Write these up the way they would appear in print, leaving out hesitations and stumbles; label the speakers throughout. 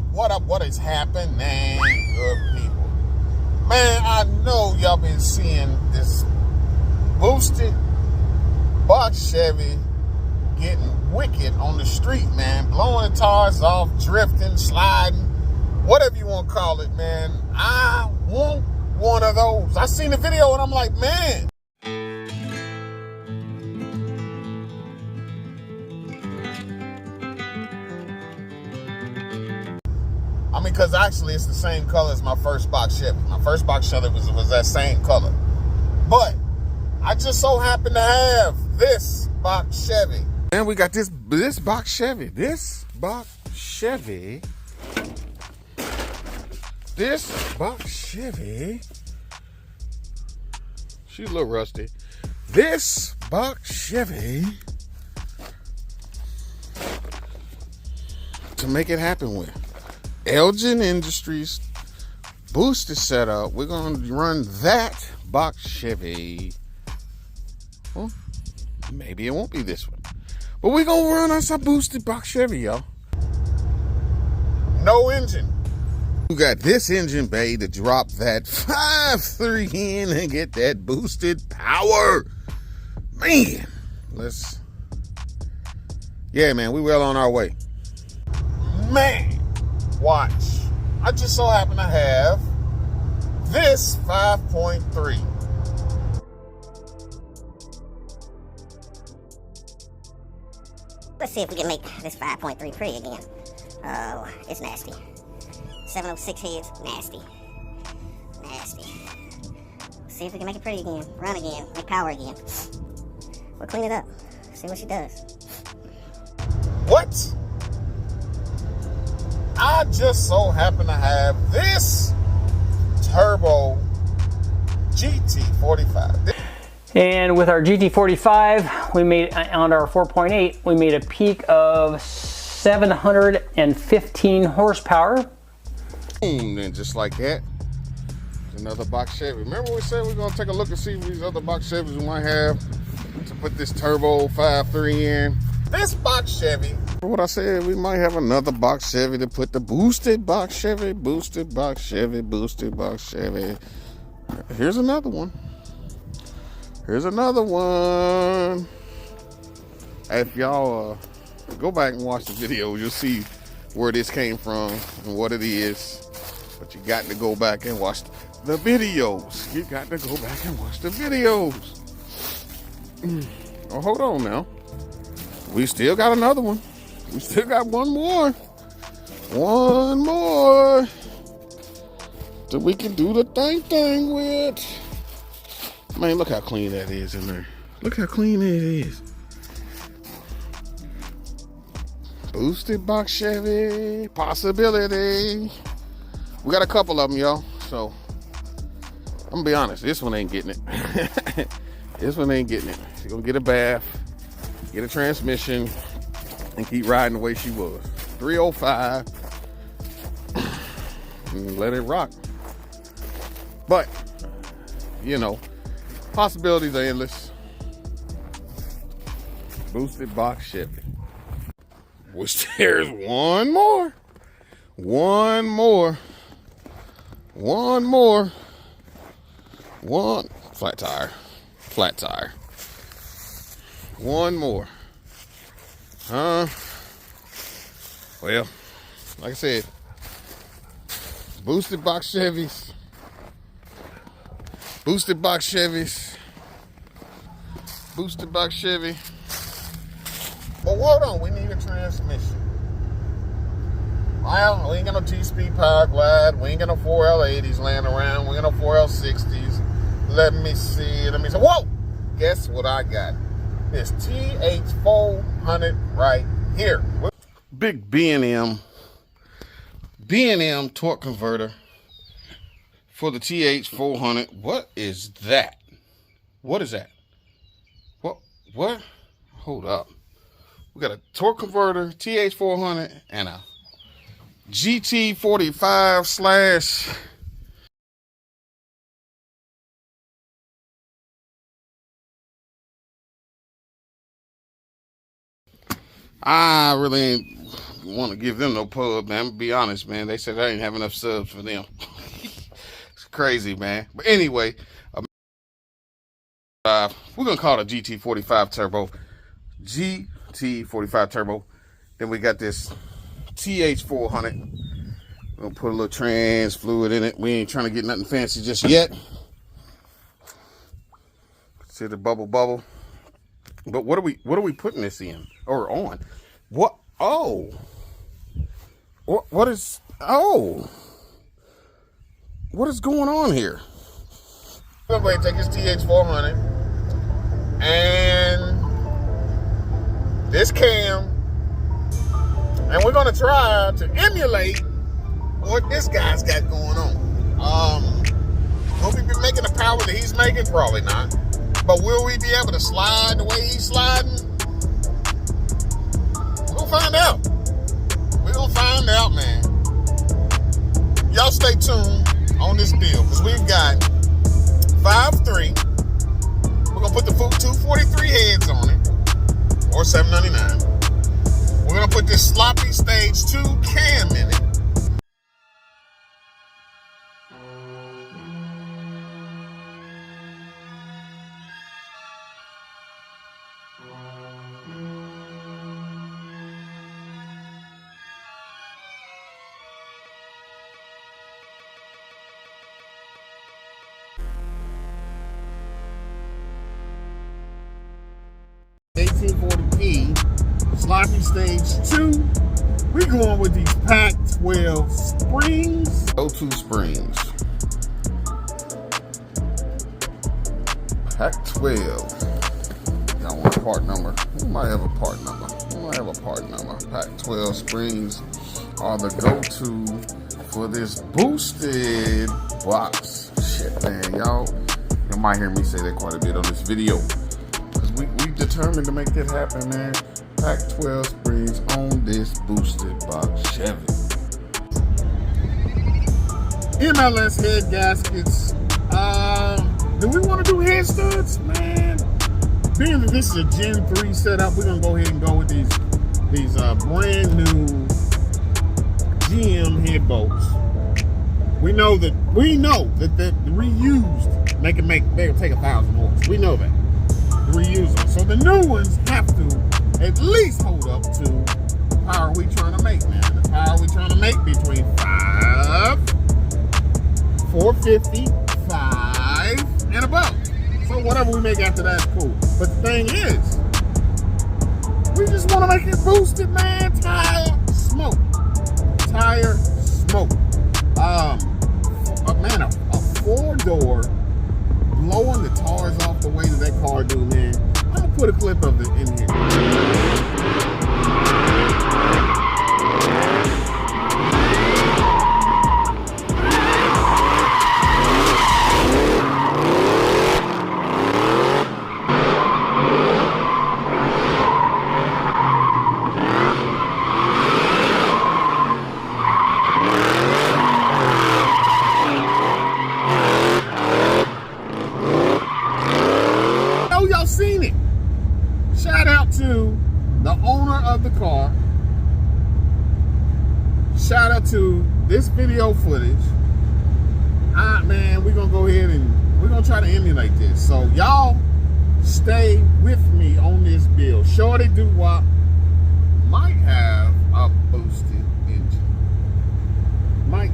Speaker 1: what is happening, good people? Man, I know y'all been seeing this boosted box Chevy getting wicked on the street, man. Blowing the tires off, drifting, sliding, whatever you want to call it, man. I want one of those. I seen the video and I'm like, man. I mean, because actually it's the same color as my first box Chevy. My first box Chevy was that same color. But I just so happen to have this box Chevy. And we got this box Chevy. This box Chevy. This box Chevy. She's a little rusty. This box Chevy. To make it happen with Elgin Industries boosted setup. We're gonna run that box Chevy. Well, maybe it won't be this one, but we're gonna run us a boosted box Chevy, y'all. No engine. You got this engine bay to drop that 5.3 in and get that boosted power. Man, yeah, man, we well on our way. Man, watch. I just so happen to have this 5.3.
Speaker 2: Let's see if we can make this 5.3 pretty again. Oh, it's nasty. 706 heads, nasty. Nasty. Let's see if we can make it pretty again. Run again. Make power again. We'll clean it up. See what she does.
Speaker 1: What? I just so happen to have this turbo GT45.
Speaker 3: And with our GT45, we made, on our 4.8, we made a peak of 715 horsepower.
Speaker 1: Boom, and just like that, another box Chevy. Remember we said we're gonna take a look and see if these other box Chevys we might have to put this turbo 5.3 in. This box Chevy, what I said, we might have another box Chevy to put the boosted box Chevy, boosted box Chevy, boosted box Chevy. Here's another one. Here's another one. If y'all go back and watch the video, you'll see where this came from and what it is. But you got to go back and watch the videos. You got to go back and watch the videos. Oh, hold on now. We still got another one. We still got one more. One more that we can do the thing with. Man, look how clean that is in there. Look how clean it is. Boosted box Chevy, possibility. We got a couple of them, y'all. So, I'm gonna be honest, this one ain't getting it. This one ain't getting it. She's gonna get a bath, get a transmission, and keep riding the way she was. 305, and let it rock. But, you know, possibilities are endless. Boosted box Chevy. Which there's one more. One more. One more. One. Flat tire. Flat tire. One more. Well, like I said, boosted box Chevys. Boosted box Chevys. Boosted box Chevy. But hold on, we need a transmission. Well, we ain't got no T-Speed Power Glide. We ain't got no 4L80s laying around. We ain't got no 4L60s. Let me see. Whoa! Guess what I got? This TH400 right here. Big B&M torque converter for the TH400. What is that? What is that? What? Hold up. We got a torque converter, TH400, and a GT45 slash. I really ain't want to give them no pub, man. I'm gonna be honest, man. They said I didn't have enough subs for them. It's crazy, man. But anyway, we're gonna call it a GT45 Turbo. GT45 Turbo. Then we got this TH400. We're gonna put a little trans fluid in it. We ain't trying to get nothing fancy just yet. See the bubble. But what are we putting this in or on? What? Oh. What is? Oh. What is going on here? We're going to take this TH400 and this cam, and we're going to try to emulate what this guy's got going on. Will we be making the power that he's making? Probably not. But will we be able to slide the way he's sliding? We'll find out. We're going to find out, man. Y'all stay tuned on this deal, because we've got 5.3. We're going to put the 243 heads on it, or $7.99. We're going to put this sloppy stage 2 cam in it. Sloppy stage 2. We're going with these Pt.1 springs. O2 springs. Pt.12. Y'all want a part number? We might have a part number. Pt.12 springs are the go-to for this boosted box. Shit, man, y'all might hear me say that quite a bit on this video. We determined to make that happen, man. Pt.12 springs on this boosted box Chevy. MLS head gaskets. Do we want to do head studs, man? Being that this is a Gen 3 setup, we're gonna go ahead and go with these brand new GM head bolts. We know that the reused they can take 1,000 horse. We know that. Reuse them. So the new ones have to at least hold up to the power we trying to make, man. The power we trying to make between 450, 5, and above. So whatever we make after that is cool. But the thing is, we just want to make it boosted, man. Tire smoke. Man, a 4-door blowing the tires off the way that car do, man. I'm gonna put a clip of it in here. Seen it. Shout out to the owner of the car. Shout out to this video footage. Man, we're gonna go ahead and we're gonna try to emulate this. So y'all stay with me on this build. Shorty Doo-Wop might have a boosted engine. Might.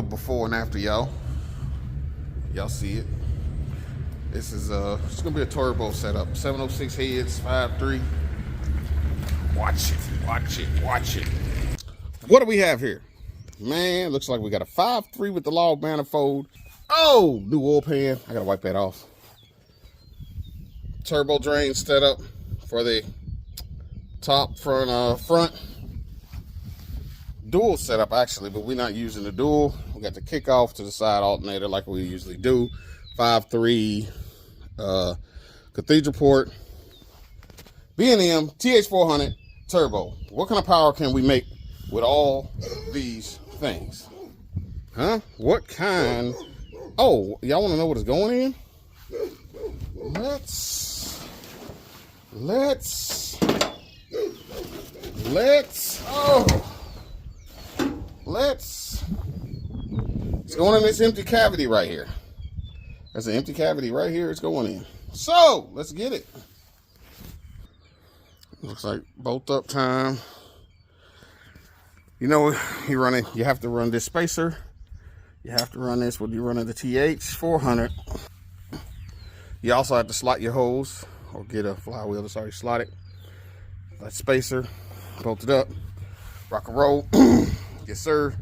Speaker 1: Before and after, y'all see it. This is it's gonna be a turbo setup. 706 heads, 5.3. Watch it. What do we have here? Man, looks like we got a 5.3 with the log manifold. Oh, new oil pan. I gotta wipe that off. Turbo drain setup for the top front. Dual setup actually, but we're not using the dual. We got the kickoff to the side alternator like we usually do. 5.3 cathedral port, B&M TH400 turbo. What kind of power can we make with all these things? Huh? What kind? Oh, y'all want to know what is going in? Let's. Oh, jets. It's going in this empty cavity right here. There's an empty cavity right here. It's going in. So let's get it. Looks like bolt up time. You know, you have to run this spacer. You have to run this when you run the Pt.1. You also have to slot your hose or get a flywheel that's already slotted. That spacer, bolt it up, rock and roll. Yes, sir.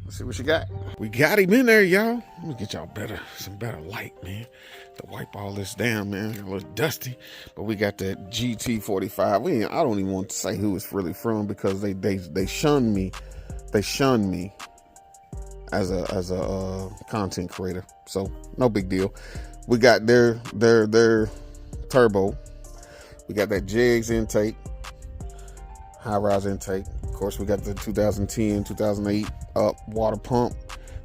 Speaker 1: Let's see what you got. We got him in there, y'all. Let me get y'all some better light, man. To wipe all this down, man. A little dusty, but we got that GT45. I don't even want to say who it's really from because they shunned me. They shunned me as a content creator. So no big deal. We got their turbo. We got that Jegs intake, high rise intake. Of course, we got the 2010, 2008 up water pump.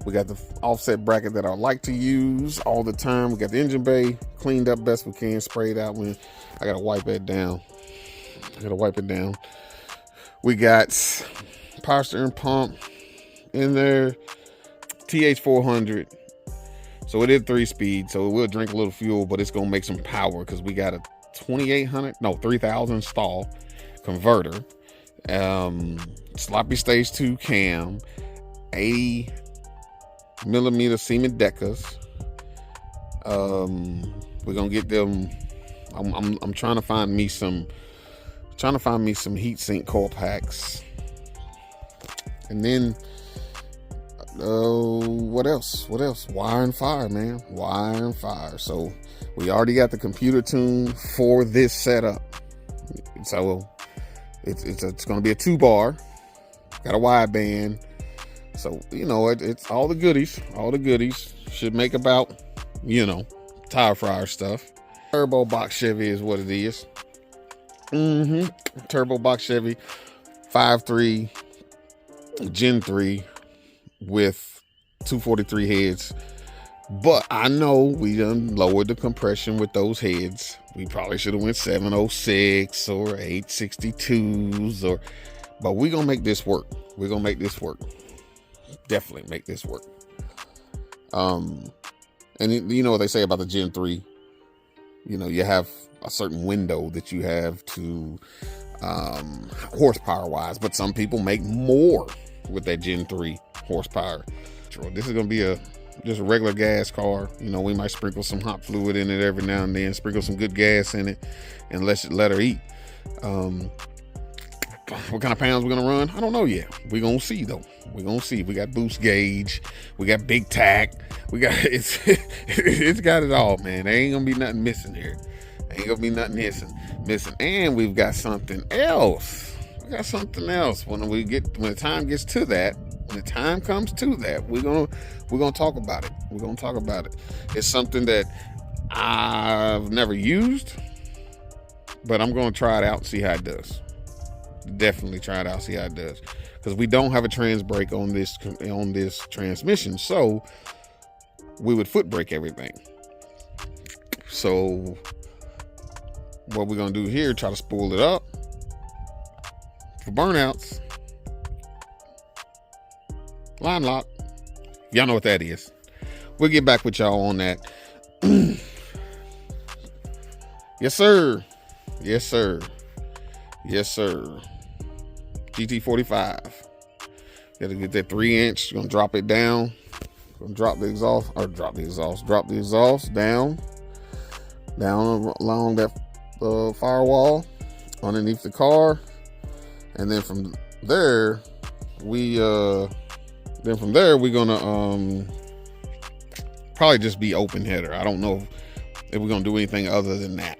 Speaker 1: We got the offset bracket that I like to use all the time. We got the engine bay cleaned up best we can, sprayed out. When I gotta wipe it down. We got power steering pump in there, TH400. So it is 3-speed, so it will drink a little fuel, but it's gonna make some power because we got a 3000 stall converter, sloppy stage 2 cam, 80 millimeter Siemens Decas. We're gonna get them. I'm trying to find me some heat sink coil packs, and then what else? Wire and fire, man. Wire and fire. So we already got the computer tuned for this setup. So it's going to be a 2-bar. Got a wide band. So, you know, it's all the goodies. All the goodies. Should make about, you know, tire fryer stuff. Turbo box Chevy is what it is. Turbo box Chevy 5.3 Gen 3 with 243 heads. But I know we done lowered the compression with those heads. We probably should have went 706 or 862s, but we're gonna make this work. We're gonna make this work. Definitely make this work. And you know what they say about the Gen 3. You know, you have a certain window that you have to horsepower wise, but some people make more with that Gen 3 horsepower. This is gonna be just a regular gas car. You know, we might sprinkle some hot fluid in it every now and then, sprinkle some good gas in it, and let her eat. What kind of pounds we're gonna run, I don't know yet. We're gonna see though. We're gonna see. We got boost gauge, we got big tack, we got it's got it all, man. There ain't gonna be nothing missing here. Ain't gonna be nothing missing. And we've got something else. We got something else. When the time gets to that, when the time comes to that, we're gonna talk about it. We're gonna talk about it. It's something that I've never used, but I'm gonna try it out and see how it does. Definitely try it out, see how it does. Because we don't have a trans brake on this transmission, so we would foot brake everything. So what we're gonna do here, try to spool it up for burnouts. Line lock. Y'all know what that is. We'll get back with y'all on that. Yes, sir. Yes, sir. Yes, sir. GT45. Gotta get that 3-inch. Gonna drop it down. Gonna drop the exhaust down along that firewall underneath the car, and then from there we're gonna probably just be open header. I don't know if we're gonna do anything other than that.